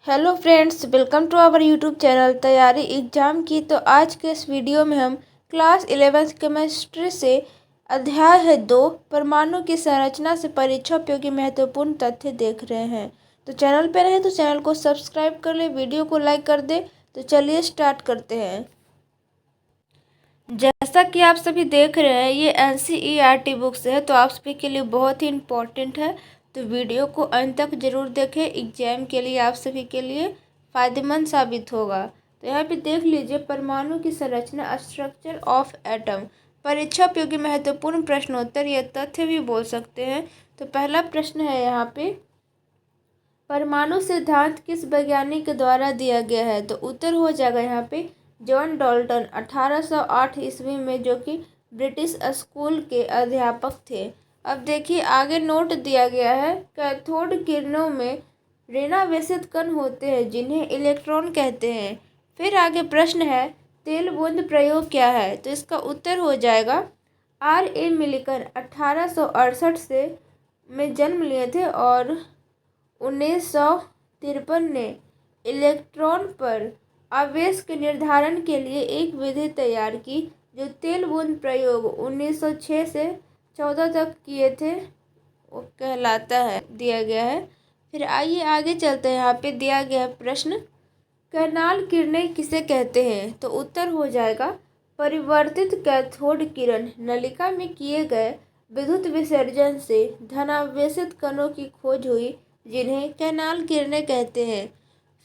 Hello friends, welcome to our YouTube channel तैयारी exam की। तो आज के इस वीडियो में हम क्लास 11 केमिस्ट्री से अध्याय है 2 परमाणु की संरचना से परीक्षा उपयोगी महत्वपूर्ण तथ्य देख रहे हैं। तो चैनल पर रहें तो चैनल को सब्सक्राइब कर ले, वीडियो को लाइक कर दे। तो चलिए स्टार्ट करते हैं। जैसा कि आप सभी देख रहे हैं, ये NCERT बुक्स है, तो आप सभी के लिए बहुत ही इम्पोर्टेंट है। तो वीडियो को अंत तक जरूर देखें, एग्जाम के लिए आप सभी के लिए फ़ायदेमंद साबित होगा। तो यहाँ पे देख लीजिए, परमाणु की संरचना, स्ट्रक्चर ऑफ एटम, परीक्षा उपयोगी महत्वपूर्ण प्रश्नोत्तर या तथ्य भी बोल सकते हैं। तो पहला प्रश्न है यहाँ पे, परमाणु सिद्धांत किस वैज्ञानिक के द्वारा दिया गया है? तो उत्तर हो जाएगा यहाँ पे जॉन डाल्टन 1808 ईस्वी में, जो कि ब्रिटिश स्कूल के अध्यापक थे। अब देखिए आगे नोट दिया गया है, कैथोड किरणों में ऋणावेशित कण होते हैं जिन्हें इलेक्ट्रॉन कहते हैं। फिर आगे प्रश्न है, तेल बूंद प्रयोग क्या है? तो इसका उत्तर हो जाएगा RA मिलिकन 1868 से में जन्म लिए थे और 1953 ने इलेक्ट्रॉन पर आवेश के निर्धारण के लिए एक विधि तैयार की, जो तेल बूंद प्रयोग 1906 से 14 तक किए थे, वो कहलाता है, दिया गया है। फिर आइए आगे चलते हैं। यहाँ पे दिया गया है प्रश्न, कैनाल किरणें किसे कहते हैं? तो उत्तर हो जाएगा परिवर्तित कैथोड किरण नलिका में किए गए विद्युत विसर्जन से धनावेशित कणों की खोज हुई, जिन्हें कैनाल किरणें कहते हैं।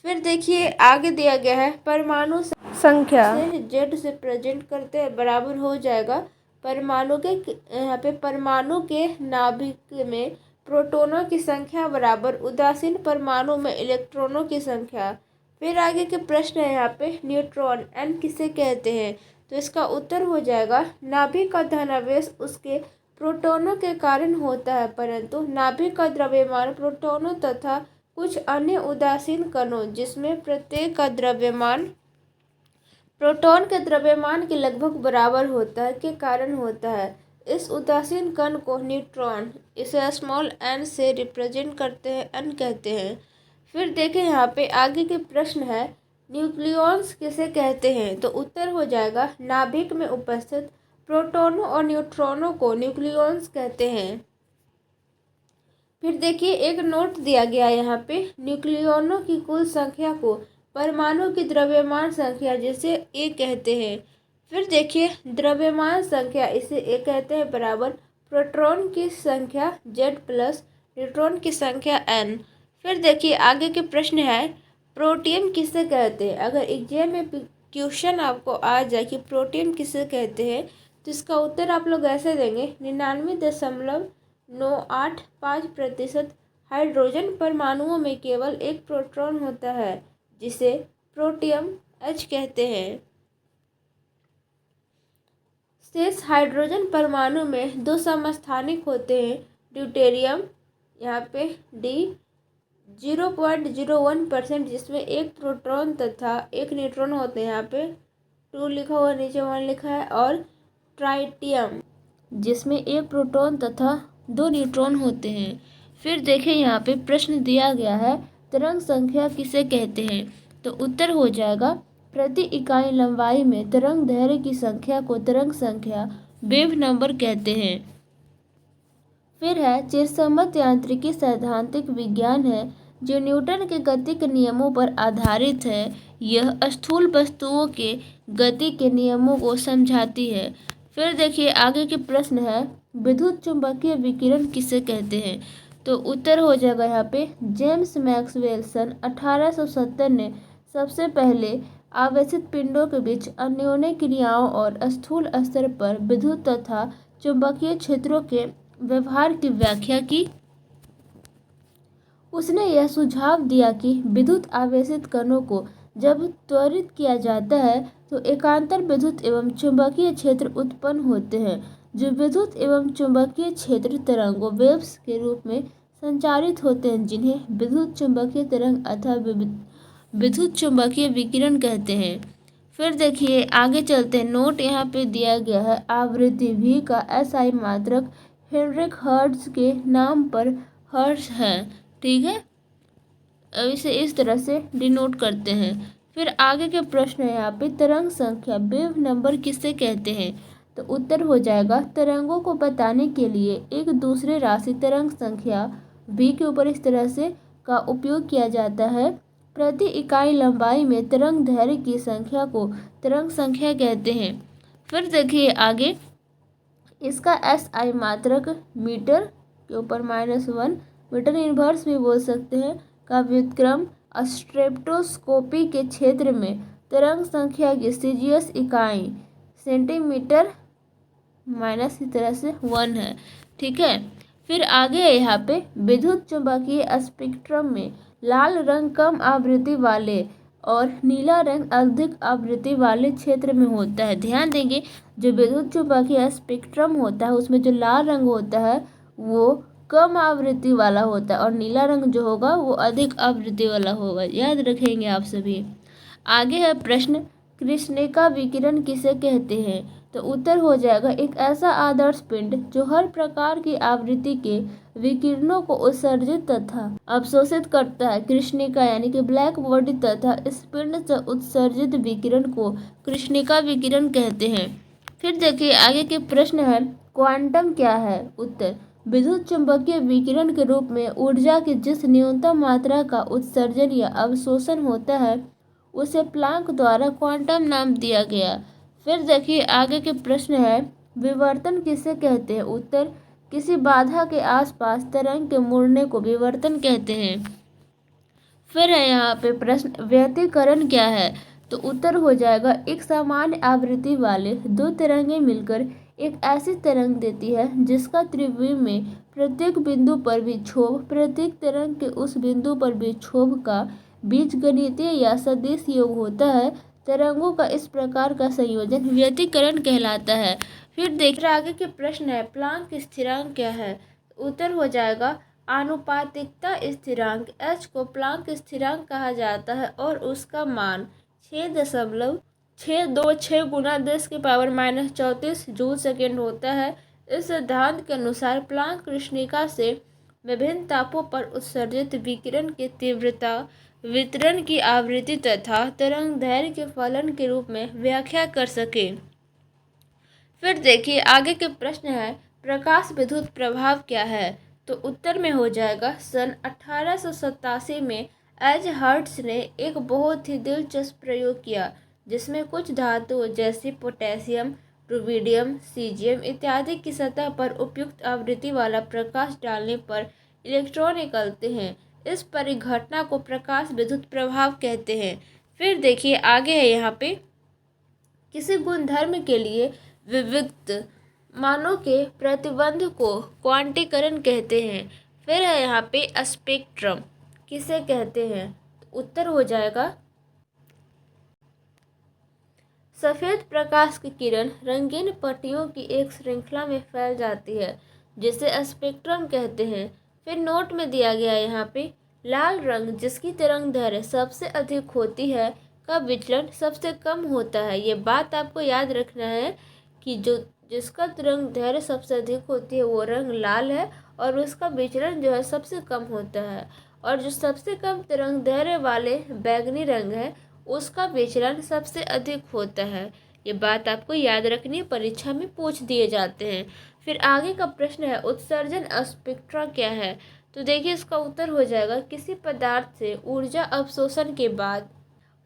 फिर देखिए आगे दिया गया है, परमाणु संख्या Z से प्रेजेंट करते हैं, बराबर हो जाएगा परमाणु के, यहाँ पे परमाणु के नाभिक में प्रोटॉनों की संख्या बराबर उदासीन परमाणु में इलेक्ट्रॉनों की संख्या। फिर आगे के प्रश्न है यहाँ पे, न्यूट्रॉन N किसे कहते हैं? तो इसका उत्तर हो जाएगा नाभिक का धनावेश उसके प्रोटॉनों के कारण होता है, परंतु नाभिक का द्रव्यमान प्रोटॉनों तथा कुछ अन्य उदासीन कणों, जिसमें प्रत्येक का द्रव्यमान प्रोटॉन के द्रव्यमान के लगभग बराबर होता है, के कारण होता है। इस उदासीन कण को न्यूट्रॉन, इसे स्मॉल n से रिप्रेजेंट करते हैं, n कहते हैं। फिर देखें यहाँ पे आगे के प्रश्न है, न्यूक्लियॉन्स किसे कहते हैं? तो उत्तर हो जाएगा नाभिक में उपस्थित प्रोटॉनों और न्यूट्रॉनों को न्यूक्लियॉन्स कहते हैं। फिर देखिए एक नोट दिया गया है यहाँ पे, न्यूक्लियॉनों की कुल संख्या को परमाणु की द्रव्यमान संख्या, जिसे A कहते हैं। फिर देखिए द्रव्यमान संख्या, इसे A कहते हैं, बराबर प्रोटॉन की संख्या Z प्लस न्यूट्रॉन की संख्या N। फिर देखिए आगे के प्रश्न है, प्रोटियम किसे कहते हैं? अगर एग्जाम में क्वेश्चन आपको आ जाए कि प्रोटियम किसे कहते हैं, तो इसका उत्तर आप लोग ऐसे देंगे, 99.985% हाइड्रोजन परमाणुओं में केवल एक प्रोटॉन होता है, जिसे प्रोटियम H कहते हैं। शेष हाइड्रोजन परमाणु में 2 समस्थानिक होते हैं, ड्यूटेरियम यहाँ पे D 0.01%, जिसमें एक प्रोटॉन तथा एक न्यूट्रॉन होते हैं, यहाँ पे 2 लिखा हुआ, नीचे 1 लिखा है, और ट्राइटियम, जिसमें एक प्रोटॉन तथा 2 न्यूट्रॉन होते हैं। फिर देखें यहाँ पे प्रश्न दिया गया है, तरंग संख्या किसे कहते हैं? तो उत्तर हो जाएगा प्रति इकाई लंबाई में तरंग दैर्घ्य की संख्या को तरंग संख्या, वेव नंबर कहते हैं। फिर है चिरसम्मत यांत्रिकी सैद्धांतिक विज्ञान है, जो न्यूटन के गति के नियमों पर आधारित है। यह स्थूल वस्तुओं के गति के नियमों को समझाती है। फिर देखिए आगे के प्रश्न है, विद्युत चुंबकीय विकिरण किसे कहते हैं? तो उत्तर हो जाएगा यहाँ पे जेम्स मैक्सवेल सन 1870 ने सबसे पहले आवेशित पिंडों के बीच अन्योन्य क्रियाओं और स्थूल स्तर पर विद्युत तथा चुंबकीय क्षेत्रों के व्यवहार की व्याख्या की। उसने यह सुझाव दिया कि विद्युत आवेशित कणों को जब त्वरित किया जाता है तो एकांतर विद्युत एवं चुंबकीय क्षेत्र उत्पन्न होते हैं, जो विद्युत एवं चुंबकीय क्षेत्र तरंगों, वेव्स के रूप में संचारित होते हैं, जिन्हें विद्युत चुंबकीय तरंग अथवा विद्युत चुंबकीय विकिरण कहते हैं। फिर देखिए आगे चलते हैं, नोट यहाँ पे दिया गया है, आवृत्ति V का SI मात्रक हेनरिक हर्ट्ज के नाम पर हर्ट्ज है, ठीक है। इसे इस तरह से डिनोट करते हैं। फिर आगे के प्रश्न है यहाँ पे तरंग संख्या वेव नंबर किसे कहते हैं। तो उत्तर हो जाएगा तरंगों को बताने के लिए एक दूसरे राशि तरंग संख्या v के ऊपर इस तरह से का उपयोग किया जाता है। प्रति इकाई लंबाई में तरंग दैर्घ्य की संख्या को तरंग संख्या कहते हैं। फिर देखिए आगे, इसका SI मात्रक मीटर के ऊपर -1 मीटर इनवर्स भी बोल सकते हैं का व्युत्क्रम स्पेक्ट्रोस्कोपी के क्षेत्र में तरंग संख्या की सीजीएस इकाई सेंटीमीटर माइनस की तरह से 1 है। ठीक है। फिर आगे है यहाँ पे विद्युत चुम्बकीय स्पेक्ट्रम में लाल रंग कम आवृत्ति वाले और नीला रंग अधिक आवृत्ति वाले क्षेत्र में होता है। ध्यान देंगे, जो विद्युत चुम्बकीय स्पेक्ट्रम होता है उसमें जो लाल रंग होता है वो कम आवृत्ति वाला होता है और नीला रंग जो होगा वो अधिक आवृत्ति वाला होगा। याद रखेंगे आप सभी। आगे है प्रश्न, कृष्णिका विकिरण किसे कहते हैं। तो उत्तर हो जाएगा एक ऐसा आदर्श पिंड जो हर प्रकार की आवृत्ति के विकिरणों को उत्सर्जित तथा अवशोषित करता है। कृष्णिका यानी कि ब्लैक बॉडी तथा इस पिंड से उत्सर्जित विकिरण को कृष्णिका विकिरण कहते हैं। फिर देखिए आगे के प्रश्न है क्वांटम क्या है। उत्तर विद्युत चुम्बकीय विकिरण के रूप में ऊर्जा की जिस न्यूनतम मात्रा का उत्सर्जन या अवशोषण होता है उसे प्लांक द्वारा क्वांटम नाम दिया गया। फिर देखिए आगे के प्रश्न है विवर्तन किसे कहते हैं। उत्तर किसी बाधा के आसपास तरंग के मुड़ने को विवर्तन कहते हैं। फिर है यहाँ पे प्रश्न व्यतिकरण क्या है। तो उत्तर हो जाएगा एक सामान्य आवृत्ति वाले दो तरंगें मिलकर एक ऐसी तरंग देती है जिसका त्रिविम में प्रत्येक बिंदु पर भी क्षोभ प्रत्येक तरंग के उस बिंदु पर भी क्षोभ का बीजगणितीय या सदिश योग होता है। तरंगों का इस प्रकार का संयोजन व्यतिकरण कहलाता है। फिर देखिए आगे के प्रश्न है प्लांक स्थिरांक क्या है। उत्तर हो जाएगा आनुपातिकता स्थिरांक h को प्लांक स्थिरांक कहा जाता है और उसका मान 6.626 गुना 10⁻⁻34 जूल सेकेंड होता है। इस सिद्धांत के अनुसार प्लांक कृष्णिका से विभिन्न तापों पर उत्सर्जित विकिरण की तीव्रता वितरण की आवृत्ति तथा तरंग दैर्घ्य के फलन के रूप में व्याख्या कर सके। फिर देखिए आगे के प्रश्न है प्रकाश विद्युत प्रभाव क्या है। तो उत्तर में हो जाएगा सन 1887 में एज हर्ट्ज ने एक बहुत ही दिलचस्प प्रयोग किया जिसमें कुछ धातुओं जैसे पोटेशियम रुबिडियम सीजियम इत्यादि की सतह पर उपयुक्त आवृत्ति वाला प्रकाश डालने पर इलेक्ट्रॉन निकलते हैं। इस परिघटना को प्रकाश विद्युत प्रभाव कहते हैं। फिर देखिए आगे है यहाँ पे किसी गुणधर्म के लिए विविक्त मानों के प्रतिबंध को क्वांटीकरण कहते हैं। फिर है यहाँ पे स्पेक्ट्रम किसे कहते हैं। तो उत्तर हो जाएगा सफ़ेद प्रकाश की किरण रंगीन पट्टियों की एक श्रृंखला में फैल जाती है जिसे स्पेक्ट्रम कहते हैं। फिर नोट में दिया गया है यहाँ पे लाल रंग जिसकी तरंग दैर्घ्य सबसे अधिक होती है का विचलन सबसे कम होता है। ये बात आपको याद रखना है कि जिसका तरंग दैर्घ्य सबसे अधिक होती है वो रंग लाल है और उसका विचलन जो है सबसे कम होता है और जो सबसे कम तरंग दैर्घ्य वाले बैंगनी रंग है उसका विचलन सबसे अधिक होता है। ये बात आपको याद रखनी है, परीक्षा में पूछ दिए जाते हैं। फिर आगे का प्रश्न है उत्सर्जन स्पेक्ट्रा क्या है। तो देखिए इसका उत्तर हो जाएगा किसी पदार्थ से ऊर्जा अवशोषण के बाद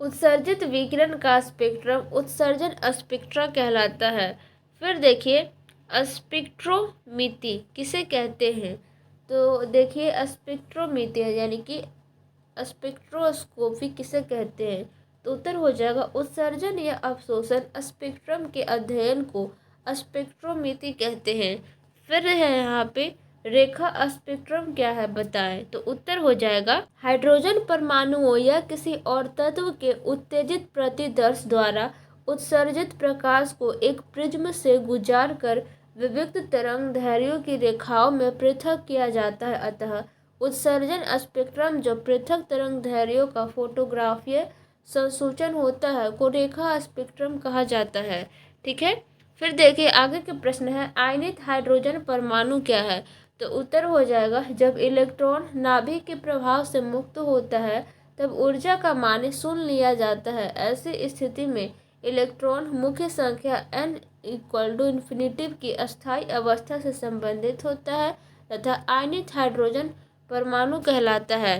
उत्सर्जित विकिरण का स्पेक्ट्रम उत्सर्जन स्पेक्ट्रा कहलाता है। फिर देखिए स्पेक्ट्रोमिति किसे कहते हैं। तो देखिए स्पेक्ट्रोमिति यानी कि स्पेक्ट्रोस्कोपी किसे कहते हैं। तो उत्तर हो जाएगा उत्सर्जन या अवशोषण स्पेक्ट्रम के अध्ययन को स्पेक्ट्रोमिति कहते हैं। फिर है यहाँ पे रेखा स्पेक्ट्रम क्या है बताएं। तो उत्तर हो जाएगा हाइड्रोजन परमाणुओं या किसी और तत्व के उत्तेजित प्रतिदर्श द्वारा उत्सर्जित प्रकाश को एक प्रिज्म से गुजार कर विविध तरंग दैर्घ्यों की रेखाओं में पृथक किया जाता है। अतः उत्सर्जन स्पेक्ट्रम जो पृथक तरंग दैर्घ्यों का फोटोग्राफीय संसूचन होता है को रेखा स्पेक्ट्रम कहा जाता है। ठीक है। फिर देखिए आगे के प्रश्न है आयनित हाइड्रोजन परमाणु क्या है। तो उत्तर हो जाएगा जब इलेक्ट्रॉन नाभिक के प्रभाव से मुक्त होता है तब ऊर्जा का मान शून्य लिया जाता है। ऐसी स्थिति में इलेक्ट्रॉन मुख्य संख्या n = इन्फिनिटी की अस्थायी अवस्था से संबंधित होता है तथा आयनित हाइड्रोजन परमाणु कहलाता है।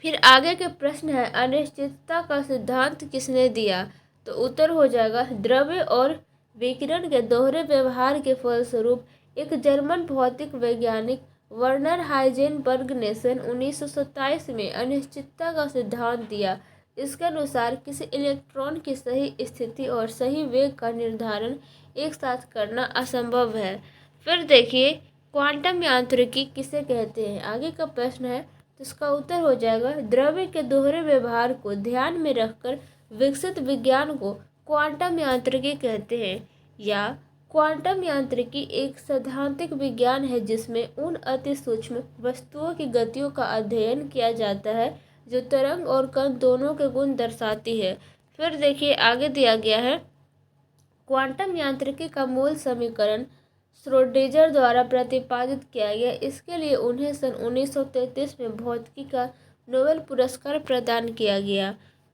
फिर आगे के प्रश्न है, अनिश्चितता का सिद्धांत किसने दिया? तो उत्तर हो जाएगा द्रव्य और विकिरण के दोहरे व्यवहार के फलस्वरूप एक जर्मन भौतिक वैज्ञानिक वर्नर हाइजेनबर्ग ने सन 1927 में अनिश्चितता का सिद्धांत दिया। इसके अनुसार किसी इलेक्ट्रॉन की सही स्थिति और सही वेग का निर्धारण एक साथ करना असंभव है। फिर देखिए, क्वांटम यांत्रिकी किसे कहते हैं? आगे का प्रश्न है, तो इसका उत्तर हो जाएगा द्रव्य के दोहरे व्यवहार को ध्यान में रखकर विकसित विज्ञान को क्वांटम यांत्रिकी कहते हैं। या क्वांटम यांत्रिकी एक सैद्धांतिक विज्ञान है जिसमें उन अति सूक्ष्म वस्तुओं की गतियों का अध्ययन किया जाता है जो तरंग और कण दोनों के गुण दर्शाती है। फिर देखिए, आगे दिया गया है, क्वांटम यांत्रिकी का मूल समीकरण श्रोडिंगर द्वारा प्रतिपादित किया गया। इसके लिए उन्हें सन 1933 में भौतिकी का नोबेल पुरस्कार प्रदान किया गया।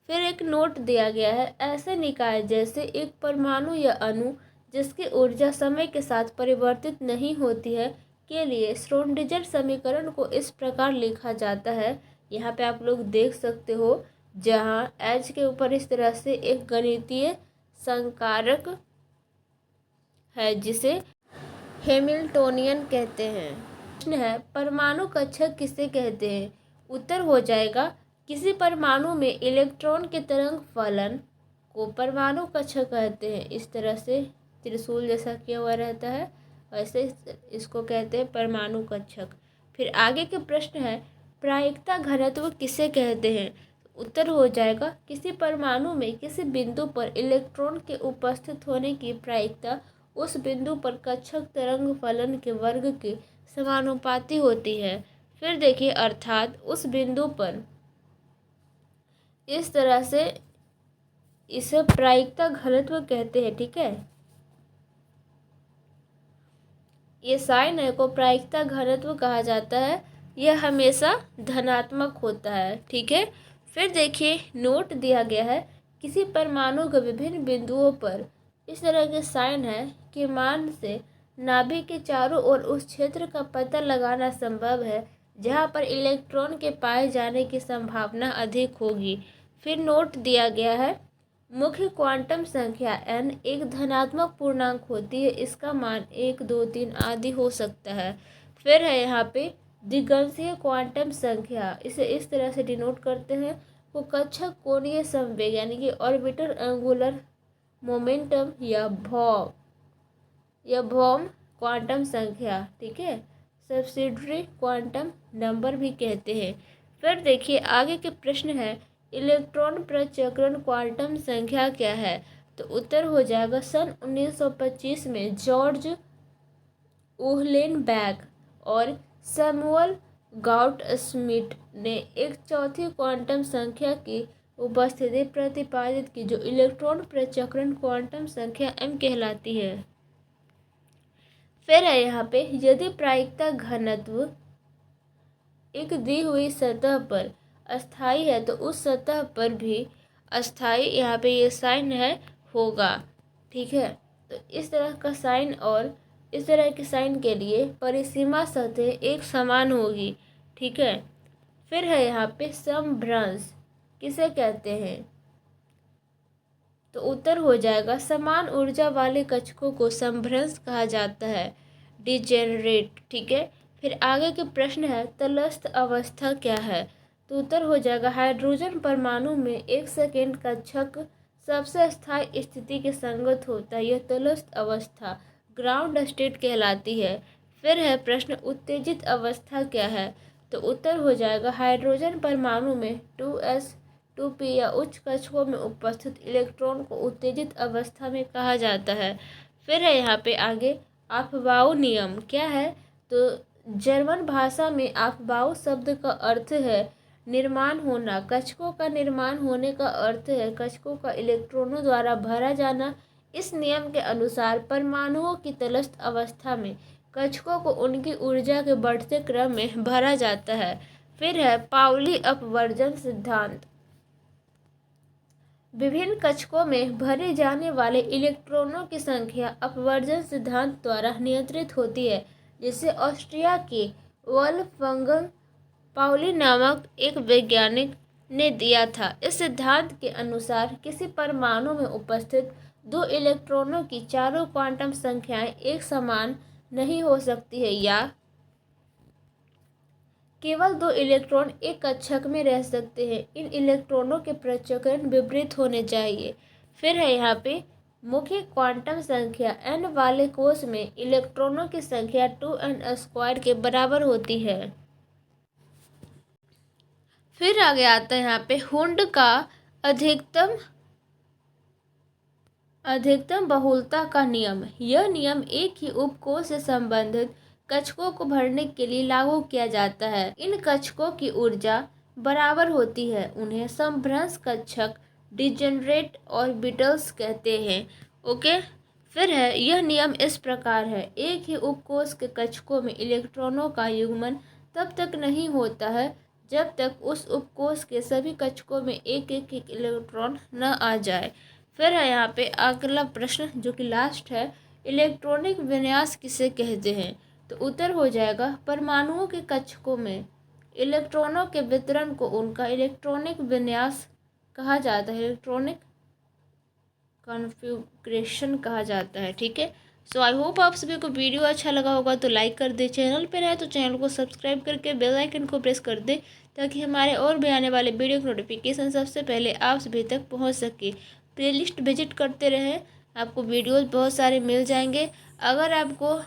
फिर एक नोट दिया गया है, ऐसे निकाय जैसे एक परमाणु या अणु जिसकी ऊर्जा समय के साथ परिवर्तित नहीं होती है के लिए श्रोडिंगर समीकरण को इस प्रकार लिखा जाता है। यहाँ पे आप लोग देख सकते हो, जहाँ एच के ऊपर इस तरह से एक गणितीय संकारक है जिसे हैमिल्टोनियन कहते हैं। प्रश्न है, परमाणु कक्षक किसे कहते हैं? उत्तर हो जाएगा किसी परमाणु में इलेक्ट्रॉन के तरंग फलन को परमाणु कक्षक कहते हैं। इस तरह से त्रिशूल जैसा किया हुआ रहता है, वैसे इसको कहते हैं परमाणु कक्षक। फिर आगे के प्रश्न है, प्रायिकता घनत्व किसे कहते हैं? उत्तर हो जाएगा किसी परमाणु में किसी बिंदु पर इलेक्ट्रॉन के उपस्थित होने की प्रायिकता उस बिंदु पर कक्षक तरंग फलन के वर्ग के समानुपाती होती है। फिर देखिए, अर्थात उस बिंदु पर इस तरह से इसे प्रायिकता घनत्व कहते हैं। ठीक है, ये साइन है को प्रायिकता घनत्व कहा जाता है। यह हमेशा धनात्मक होता है। ठीक है, फिर देखिए, नोट दिया गया है, किसी परमाणु के विभिन्न बिंदुओं पर इस तरह के साइन है के मान से नाभिक के चारों ओर उस क्षेत्र का पता लगाना संभव है जहां पर इलेक्ट्रॉन के पाए जाने की संभावना अधिक होगी। फिर नोट दिया गया है, मुख्य क्वांटम संख्या n एक धनात्मक पूर्णांक होती है। इसका मान 1, 2, 3 आदि हो सकता है। फिर है यहाँ पे द्विगंशीय क्वांटम संख्या, इसे इस तरह से डिनोट करते हैं, वो कक्षक कोणीय संवेग यानी कि ऑर्बिटल एंगुलर मोमेंटम या भौम क्वांटम संख्या। ठीक है, सब्सिडियरी क्वांटम नंबर भी कहते हैं। फिर देखिए, आगे के प्रश्न है, इलेक्ट्रॉन प्रचक्रण क्वांटम संख्या क्या है? तो उत्तर हो जाएगा सन 1925 में जॉर्ज उहलेनबेक और सैमुअल गॉडस्मिट ने एक चौथी क्वांटम संख्या की उपस्थिति प्रतिपादित की जो इलेक्ट्रॉन प्रचक्रण क्वांटम संख्या m कहलाती है। फिर है यहाँ पे, यदि प्रायिकता घनत्व एक दी हुई सतह पर अस्थाई है तो उस सतह पर भी अस्थाई, यहाँ पे ये साइन है, होगा। ठीक है, तो इस तरह का साइन और इस तरह के साइन के लिए परिसीमा सतह एक समान होगी। ठीक है, फिर है यहाँ पे समभ्रंश किसे कहते हैं? तो उत्तर हो जाएगा समान ऊर्जा वाले कक्षकों को समभ्रंश कहा जाता है, डिजेनरेट। ठीक है, फिर आगे के प्रश्न है, तटस्थ अवस्था क्या है? तो उत्तर हो जाएगा हाइड्रोजन परमाणु में 1 सेकेंड कक्षक सबसे स्थायी स्थिति के संगत होता है। यह तटस्थ अवस्था ग्राउंड स्टेट कहलाती है। फिर है प्रश्न, उत्तेजित अवस्था क्या है? तो उत्तर हो जाएगा हाइड्रोजन परमाणु में 2s 2p या उच्च कक्षकों में उपस्थित इलेक्ट्रॉन को उत्तेजित अवस्था में कहा जाता है। फिर है यहाँ पे आगे अफबाऊ नियम क्या है? तो जर्मन भाषा में अफबाऊ शब्द का अर्थ है निर्माण होना। कक्षकों का निर्माण होने का अर्थ है कक्षकों का इलेक्ट्रॉनों द्वारा भरा जाना। इस नियम के अनुसार परमाणुओं की तटस्थ अवस्था में कक्षकों को उनकी ऊर्जा के बढ़ते क्रम में भरा जाता है। फिर है पाउली अपवर्जन सिद्धांत। विभिन्न कक्षकों में भरे जाने वाले इलेक्ट्रॉनों की संख्या अपवर्जन सिद्धांत द्वारा नियंत्रित होती है, जिसे ऑस्ट्रिया के वोल्फगंग पाउली नामक एक वैज्ञानिक ने दिया था। इस सिद्धांत के अनुसार किसी परमाणु में उपस्थित दो इलेक्ट्रॉनों की चारों क्वांटम संख्याएं एक समान नहीं हो सकती है, या केवल दो इलेक्ट्रॉन एक कक्षक में रह सकते हैं। इन इलेक्ट्रॉनों के पृथक्करण विपरीत होने चाहिए। फिर है यहाँ पे मुख्य क्वांटम संख्या n वाले कोश में इलेक्ट्रॉनों की संख्या 2n² के बराबर होती है। फिर आगे आता है यहाँ पे हुंड का अधिकतम बहुलता का नियम। यह नियम एक ही उपकोष से संबंधित कक्षकों को भरने के लिए लागू किया जाता है। इन कक्षकों की ऊर्जा बराबर होती है। उन्हें समभ्रंश कक्षक डिजेनरेट ऑर्बिटल्स कहते हैं। ओके, फिर है यह नियम इस प्रकार है। एक ही उपकोष के कक्षकों में इलेक्ट्रॉनों का युग्मन तब तक नहीं होता है जब तक उस उपकोष के सभी कक्षकों में एक एक इलेक्ट्रॉन न आ जाए। फिर है यहाँ पे अगला प्रश्न जो कि लास्ट है, इलेक्ट्रॉनिक विन्यास किसे कहते हैं? तो उत्तर हो जाएगा परमाणुओं के कक्षकों में इलेक्ट्रॉनों के वितरण को उनका इलेक्ट्रॉनिक विन्यास कहा जाता है, इलेक्ट्रॉनिक कॉन्फ़िगरेशन कहा जाता है। ठीक है, सो आई होप आप सभी को वीडियो अच्छा लगा होगा, तो लाइक कर दे। चैनल पर है तो चैनल को सब्सक्राइब करके बेल आइकन को प्रेस कर दे, ताकि हमारे और भी आने वाले वीडियो की नोटिफिकेशन सबसे पहले आप सभी तक पहुंच सके। प्लेलिस्ट विजिट करते रहें, आपको वीडियोस बहुत सारे मिल जाएंगे। अगर आपको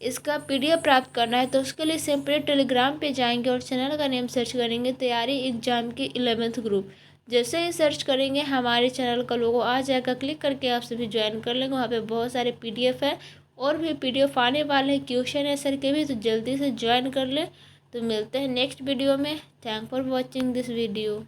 इसका PDF प्राप्त करना है तो उसके लिए सिंपली टेलीग्राम पे जाएंगे और चैनल का नेम सर्च करेंगे तैयारी एग्जाम के 11th ग्रुप। जैसे ही सर्च करेंगे हमारे चैनल का लोगो आ जाएगा, क्लिक करके आप सभी ज्वाइन कर लेंगे। वहाँ पे बहुत सारे PDF है और भी PDF आने वाले हैं, क्वेश्चन आंसर के भी, तो जल्दी से ज्वाइन कर लें। तो मिलते हैं नेक्स्ट वीडियो में। Thank for watching this video.